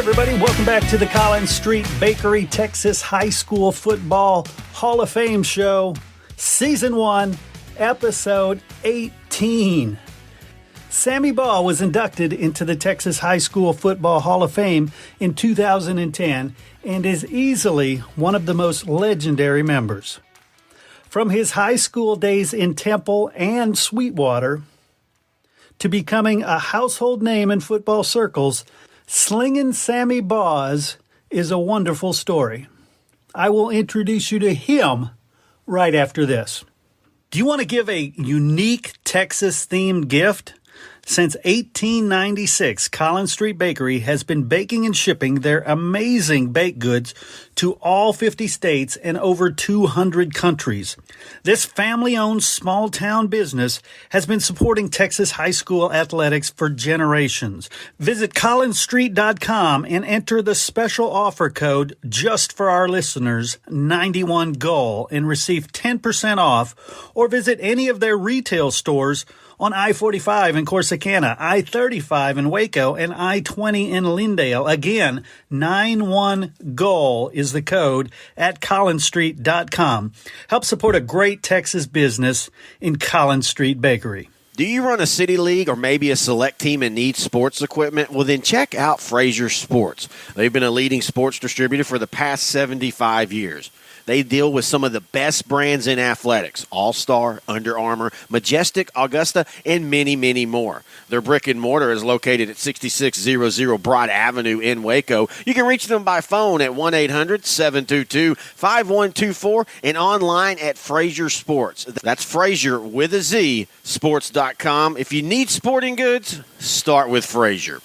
everybody. Welcome back to the Colin Street Bakery Texas High School Football Hall of Fame Show, Season 1, Episode 18. Sammy Baugh was inducted into the Texas High School Football Hall of Fame in 2010 and is easily one of the most legendary members. From his high school days in Temple and Sweetwater to becoming a household name in football circles, Slingin Sammy Baugh is a wonderful story. I will introduce you to him right after this. Do you want to give a unique Texas-themed gift? Since 1896, Colin Street Bakery has been baking and shipping their amazing baked goods to all 50 states and over 200 countries. This family-owned small-town business has been supporting Texas high school athletics for generations. Visit colinstreet.com and enter the special offer code just for our listeners, 91GOAL, and receive 10% off, or visit any of their retail stores on I-45 in Corsicana, I-35 in Waco, and I-20 in Lindale. Again, 91GOAL is the code at colinstreet.com. Help support a great Texas business in Colin Street Bakery. Do you run a city league or maybe a select team and need sports equipment? Well, then check out Frazier Sports. They've been a leading sports distributor for the past 75 years. They deal with some of the best brands in athletics: All-Star, Under Armour, Majestic, Augusta, and many, many more. Their brick and mortar is located at 6600 Broad Avenue in Waco. You can reach them by phone at 1-800-722-5124 and online at Frazier Sports. That's Frazier with a Z, sports.com. If you need sporting goods, start with Frazier.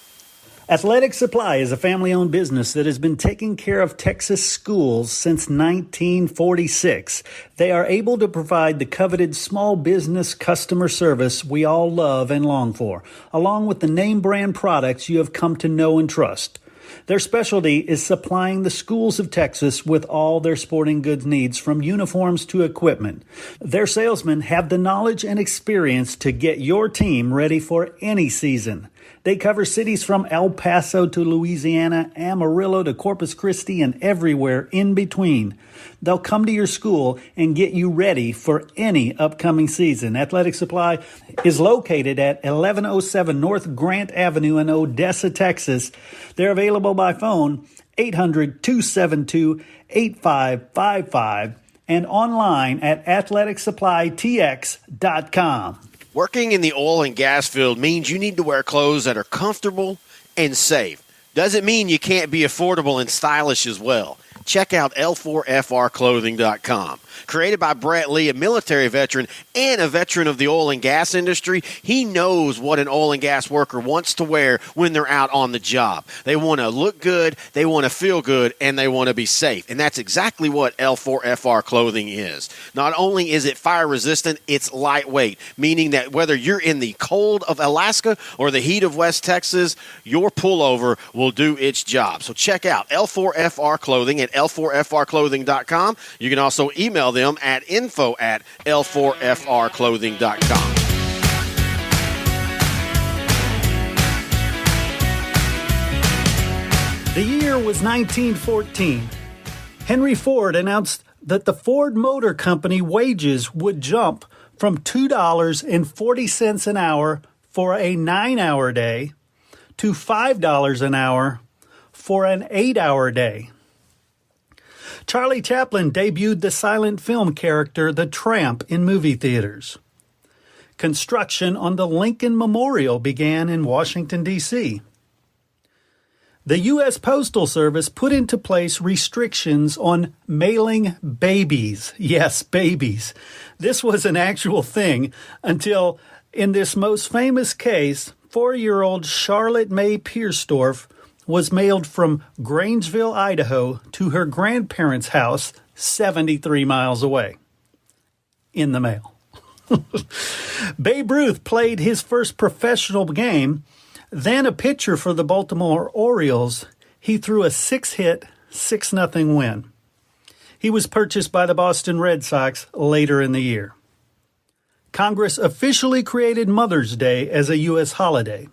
Athletic Supply is a family-owned business that has been taking care of Texas schools since 1946. They are able to provide the coveted small business customer service we all love and long for, along with the name brand products you have come to know and trust. Their specialty is supplying the schools of Texas with all their sporting goods needs, from uniforms to equipment. Their salesmen have the knowledge and experience to get your team ready for any season. They cover cities from El Paso to Louisiana, Amarillo to Corpus Christi, and everywhere in between. They'll come to your school and get you ready for any upcoming season. Athletic Supply is located at 1107 North Grant Avenue in Odessa, Texas. They're available by phone, 800-272-8555, and online at athleticsupplytx.com. Working in the oil and gas field means you need to wear clothes that are comfortable and safe. Doesn't mean you can't be affordable and stylish as well. Check out L4FRclothing.com. Created by Brett Lee, a military veteran and a veteran of the oil and gas industry, he knows what an oil and gas worker wants to wear when they're out on the job. They want to look good, they want to feel good, and they want to be safe. And that's exactly what L4FR clothing is. Not only is it fire resistant, it's lightweight, meaning that whether you're in the cold of Alaska or the heat of West Texas, your pullover will do its job. So check out L4FR clothing at L4FRclothing.com. You can also email them at info@L4FRclothing.com. The year was 1914. Henry Ford announced that the Ford Motor Company wages would jump from $2.40 an hour for a 9-hour day to $5 an hour for an 8-hour day. Charlie Chaplin debuted the silent film character The Tramp in movie theaters. Construction on the Lincoln Memorial began in Washington, D.C. The U.S. Postal Service put into place restrictions on mailing babies. Yes, babies. This was an actual thing until, in this most famous case, 4-year-old Charlotte May Piersdorf was mailed from Grangeville, Idaho, to her grandparents' house 73 miles away. In the mail. Babe Ruth played his first professional game, then a pitcher for the Baltimore Orioles. He threw a 6-hit, 6-0 win. He was purchased by the Boston Red Sox later in the year. Congress officially created Mother's Day as a U.S. holiday.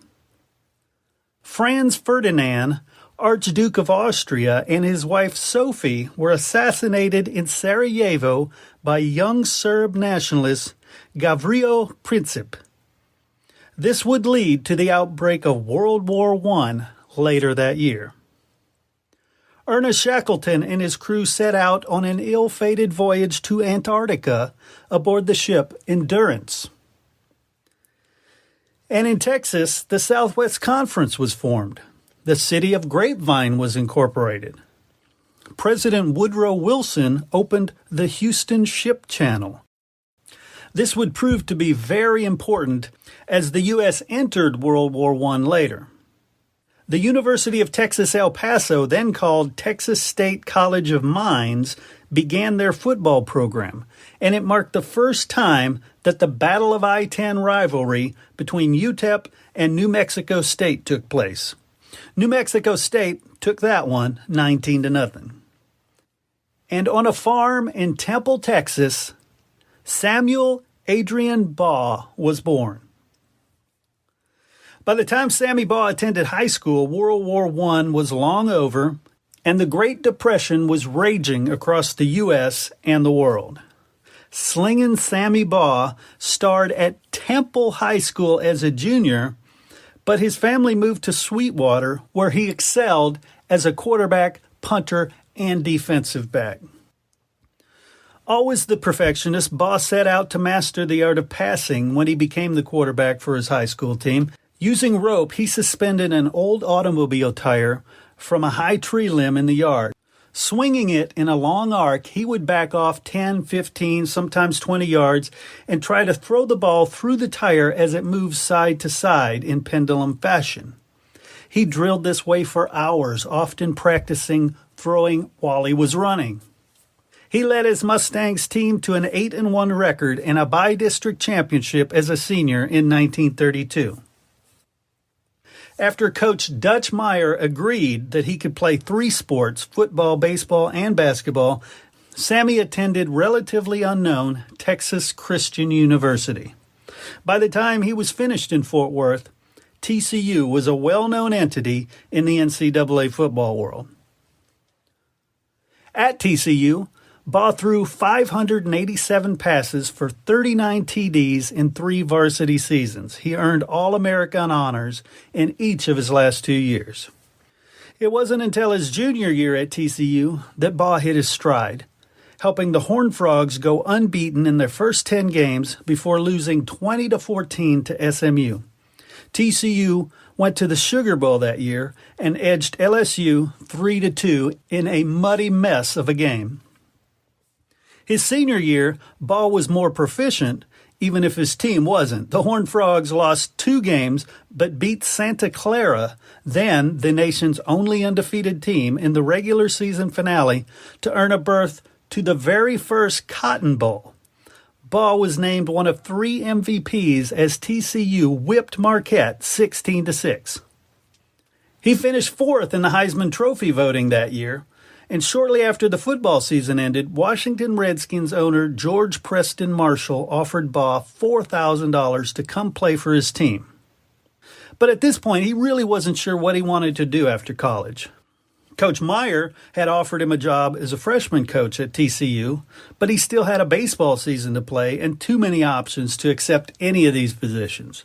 Franz Ferdinand Archduke of Austria and his wife Sophie were assassinated in Sarajevo by young Serb nationalist Gavrilo Princip. This would lead to the outbreak of World War I later that year. Ernest Shackleton and his crew set out on an ill-fated voyage to Antarctica aboard the ship Endurance. And in Texas, the Southwest Conference was formed. The city of Grapevine was incorporated. President Woodrow Wilson opened the Houston Ship Channel. This would prove to be very important as the U.S. entered World War I later. The University of Texas El Paso, then called Texas State College of Mines, began their football program, and it marked the first time that the Battle of I-10 rivalry between UTEP and New Mexico State took place. New Mexico State took that one 19-0. And on a farm in Temple, Texas, Samuel Adrian Baugh was born. By the time Sammy Baugh attended high school, World War I was long over, and the Great Depression was raging across the U.S. and the world. Slingin Sammy Baugh starred at Temple High School as a junior, but his family moved to Sweetwater, where he excelled as a quarterback, punter, and defensive back. Always the perfectionist, Baugh set out to master the art of passing when he became the quarterback for his high school team. Using rope, he suspended an old automobile tire from a high tree limb in the yard. Swinging it in a long arc, he would back off 10, 15, sometimes 20 yards and try to throw the ball through the tire as it moves side to side in pendulum fashion. He drilled this way for hours, often practicing throwing while he was running. He led his Mustangs team to an 8-1 record and a by-district championship as a senior in 1932. After Coach Dutch Meyer agreed that he could play 3 sports, football, baseball, and basketball, Sammy attended relatively unknown Texas Christian University. By the time he was finished in Fort Worth, TCU was a well-known entity in the NCAA football world. At TCU, Baugh threw 587 passes for 39 TDs in 3 varsity seasons. He earned All-American honors in each of his last 2 years. It wasn't until his junior year at TCU that Baugh hit his stride, helping the Horned Frogs go unbeaten in their first 10 games before losing 20-14 to SMU. TCU went to the Sugar Bowl that year and edged LSU 3-2 in a muddy mess of a game. His senior year, Baugh was more proficient, even if his team wasn't. The Horned Frogs lost 2 games, but beat Santa Clara, then the nation's only undefeated team, in the regular season finale to earn a berth to the very first Cotton Bowl. Baugh was named one of 3 MVPs as TCU whipped Marquette 16-6. He finished 4th in the Heisman Trophy voting that year. And shortly after the football season ended, Washington Redskins owner George Preston Marshall offered Baugh $4,000 to come play for his team. But at this point, he really wasn't sure what he wanted to do after college. Coach Meyer had offered him a job as a freshman coach at TCU, but he still had a baseball season to play and too many options to accept any of these positions.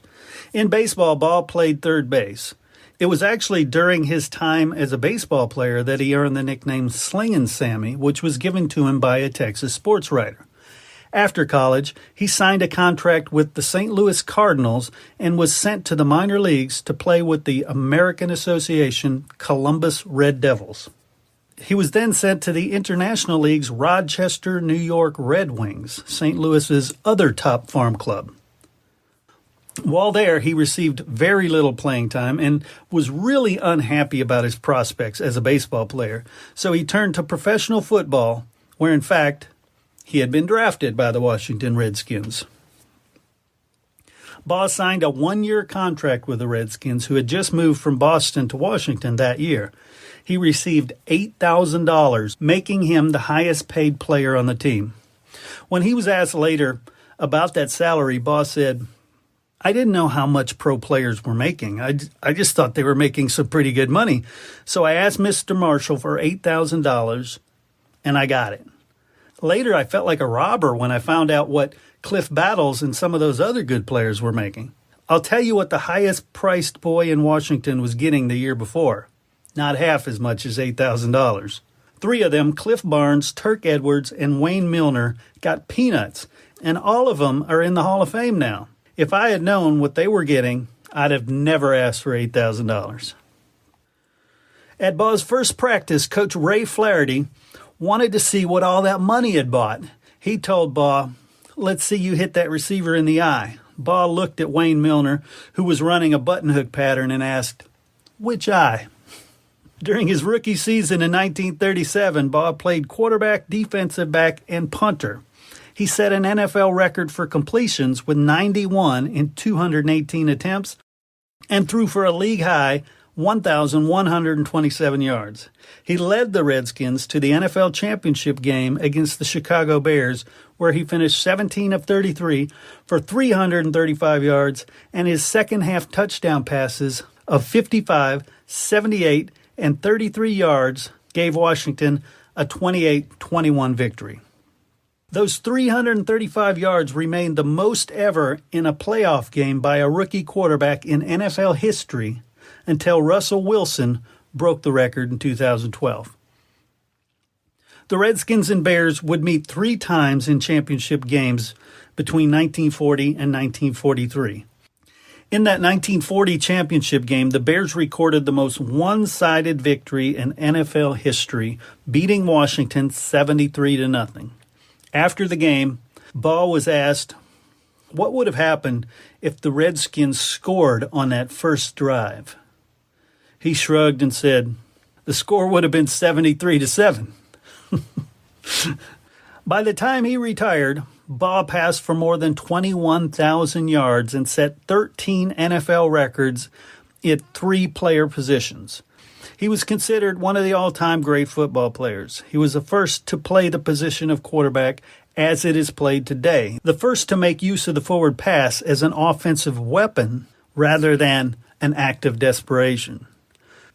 In baseball, Baugh played third base. It was actually during his time as a baseball player that he earned the nickname Slingin Sammy, which was given to him by a Texas sports writer. After college, he signed a contract with the St. Louis Cardinals and was sent to the minor leagues to play with the American Association Columbus Red Devils. He was then sent to the International League's Rochester, New York Red Wings, St. Louis's other top farm club. While there, he received very little playing time and was really unhappy about his prospects as a baseball player, so he turned to professional football, where in fact he had been drafted by the Washington Redskins. Baugh signed a 1-year contract with the Redskins, who had just moved from Boston to Washington that year. He received $8,000, making him the highest paid player on the team. When he was asked later about that salary, Baugh said, I didn't know how much pro players were making. I just thought they were making some pretty good money. So I asked Mr. Marshall for $8,000, and I got it. Later, I felt like a robber when I found out what Cliff Battles and some of those other good players were making. I'll tell you what the highest priced boy in Washington was getting the year before. Not half as much as $8,000. 3 of them, Cliff Barnes, Turk Edwards, and Wayne Milner, got peanuts, and all of them are in the Hall of Fame now. If I had known what they were getting, I'd have never asked for $8,000. At Baugh's first practice, Coach Ray Flaherty wanted to see what all that money had bought. He told Baugh, "Let's see you hit that receiver in the eye." Baugh looked at Wayne Milner, who was running a button hook pattern, and asked, "Which eye?" During his rookie season in 1937, Baugh played quarterback, defensive back, and punter. He set an NFL record for completions with 91 in 218 attempts and threw for a league-high 1,127 yards. He led the Redskins to the NFL championship game against the Chicago Bears, where he finished 17 of 33 for 335 yards, and his second-half touchdown passes of 55, 78, and 33 yards gave Washington a 28-21 victory. Those 335 yards remained the most ever in a playoff game by a rookie quarterback in NFL history until Russell Wilson broke the record in 2012. The Redskins and Bears would meet 3 times in championship games between 1940 and 1943. In that 1940 championship game, the Bears recorded the most one-sided victory in NFL history, beating Washington 73-0. After the game, Baugh was asked what would have happened if the Redskins scored on that first drive. He shrugged and said, "The score would have been 73-7. By the time he retired, Baugh passed for more than 21,000 yards and set 13 NFL records at 3 player positions. He was considered one of the all-time great football players. He was the first to play the position of quarterback as it is played today, the first to make use of the forward pass as an offensive weapon rather than an act of desperation.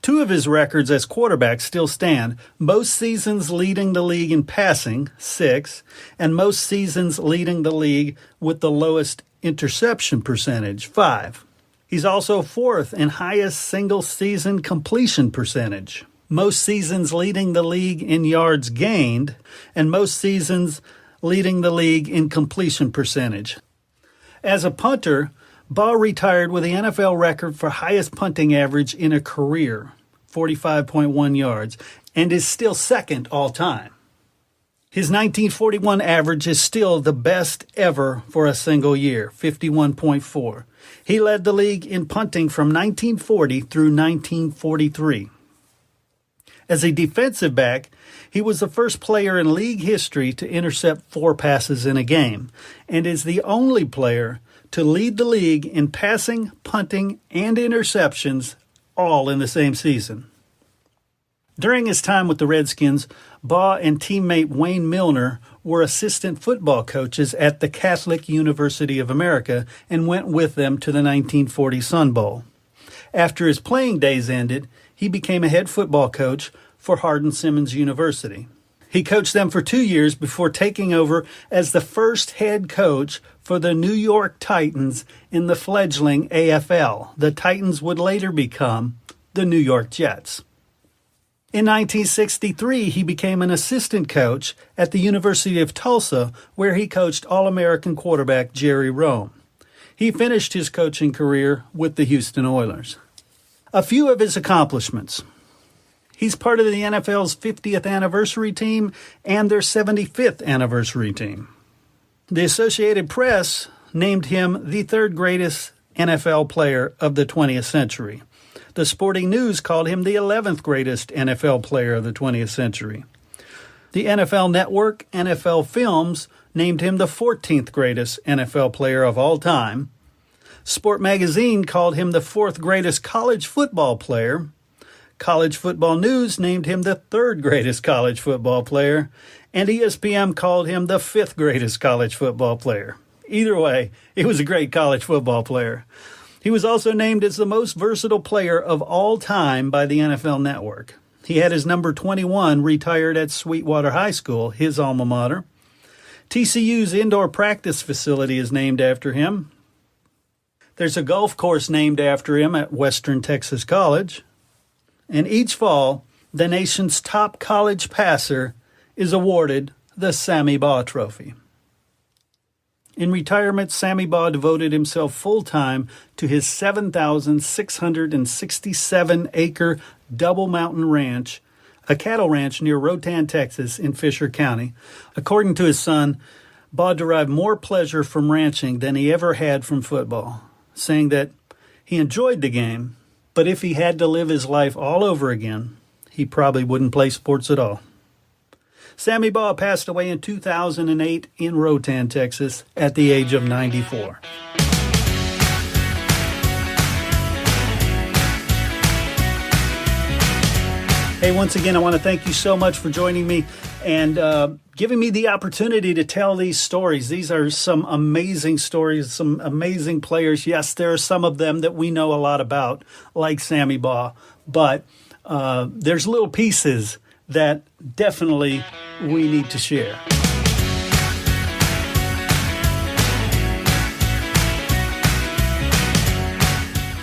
2 of his records as quarterback still stand, most seasons leading the league in passing, 6, and most seasons leading the league with the lowest interception percentage, 5. He's also 4th in highest single-season completion percentage, most seasons leading the league in yards gained, and most seasons leading the league in completion percentage. As a punter, Baugh retired with the NFL record for highest punting average in a career, 45.1 yards, and is still second all-time. His 1941 average is still the best ever for a single year, 51.4. He led the league in punting from 1940 through 1943. As a defensive back, he was the first player in league history to intercept 4 passes in a game, and is the only player to lead the league in passing, punting, and interceptions all in the same season. During his time with the Redskins, Baugh and teammate Wayne Milner were assistant football coaches at the Catholic University of America and went with them to the 1940 Sun Bowl. After his playing days ended, he became a head football coach for Hardin-Simmons University. He coached them for 2 years before taking over as the first head coach for the New York Titans in the fledgling AFL. The Titans would later become the New York Jets. In 1963, he became an assistant coach at the University of Tulsa, where he coached All-American quarterback Jerry Rome. He finished his coaching career with the Houston Oilers. A few of his accomplishments. He's part of the NFL's 50th anniversary team and their 75th anniversary team. The Associated Press named him the 3rd greatest NFL player of the 20th century. The Sporting News called him the 11th greatest NFL player of the 20th century. The NFL Network, NFL Films, named him the 14th greatest NFL player of all time. Sport Magazine called him the 4th greatest college football player. College Football News named him the 3rd greatest college football player. And ESPN called him the 5th greatest college football player. Either way, he was a great college football player. He was also named as the most versatile player of all time by the NFL Network. He had his number 21 retired at Sweetwater High School, his alma mater. TCU's indoor practice facility is named after him. There's a golf course named after him at Western Texas College. And each fall, the nation's top college passer is awarded the Sammy Baugh Trophy. In retirement, Sammy Baugh devoted himself full-time to his 7,667-acre Double Mountain Ranch, a cattle ranch near Rotan, Texas, in Fisher County. According to his son, Baugh derived more pleasure from ranching than he ever had from football, saying that he enjoyed the game, but if he had to live his life all over again, he probably wouldn't play sports at all. Sammy Baugh passed away in 2008 in Rotan, Texas, at the age of 94. Hey, once again, I want to thank you so much for joining me and giving me the opportunity to tell these stories. These are some amazing stories, some amazing players. Yes, there are some of them that we know a lot about, like Sammy Baugh, but there's little pieces that definitely we need to share.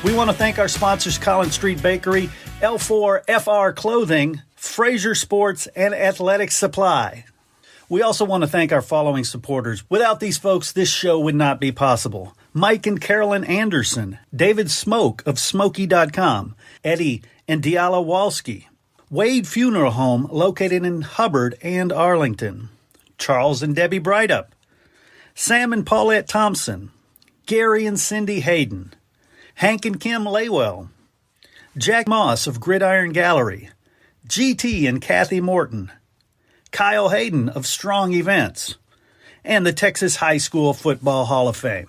We want to thank our sponsors, Colin Street Bakery, L4FR Clothing, Fraser Sports, and Athletic Supply. We also want to thank our following supporters. Without these folks, this show would not be possible. Mike and Carolyn Anderson, David Smoke of Smokey.com, Eddie and Diala Walski, Wade Funeral Home, located in Hubbard and Arlington, Charles and Debbie Brightup, Sam and Paulette Thompson, Gary and Cindy Hayden, Hank and Kim Laywell, Jack Moss of Gridiron Gallery, GT and Kathy Morton, Kyle Hayden of Strong Events, and the Texas High School Football Hall of Fame.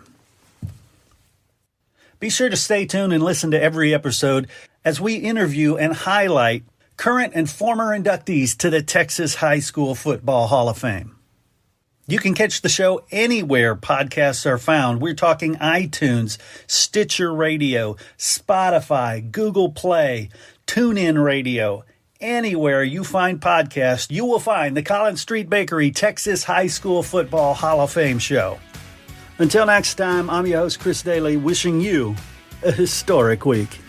Be sure to stay tuned and listen to every episode as we interview and highlight current and former inductees to the Texas High School Football Hall of Fame. You can catch the show anywhere podcasts are found. We're talking iTunes, Stitcher Radio, Spotify, Google Play, TuneIn Radio. Anywhere you find podcasts, you will find the Colin Street Bakery Texas High School Football Hall of Fame show. Until next time, I'm your host, Chris Daly, wishing you a historic week.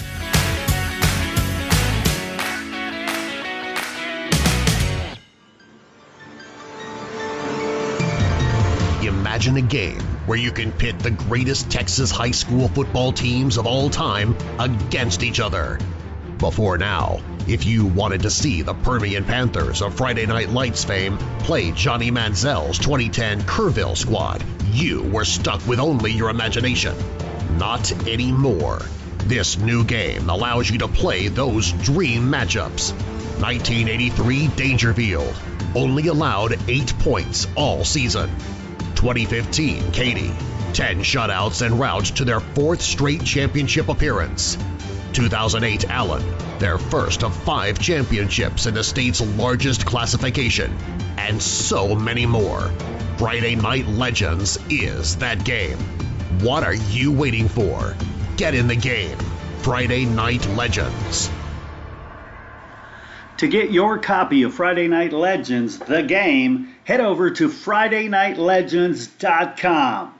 Imagine a game where you can pit the greatest Texas high school football teams of all time against each other. Before now, if you wanted to see the Permian Panthers of Friday Night Lights fame play Johnny Manziel's 2010 Kerrville squad, you were stuck with only your imagination. Not anymore. This new game allows you to play those dream matchups. 1983 Dangerfield, only allowed 8 points all season. 2015 Katy, 10 shutouts en route to their 4th straight championship appearance. 2008 Allen, their first of 5 championships in the state's largest classification, and so many more. Friday Night Legends is that game. What are you waiting for? Get in the game. Friday Night Legends. To get your copy of Friday Night Legends, the game, head over to FridayNightLegends.com.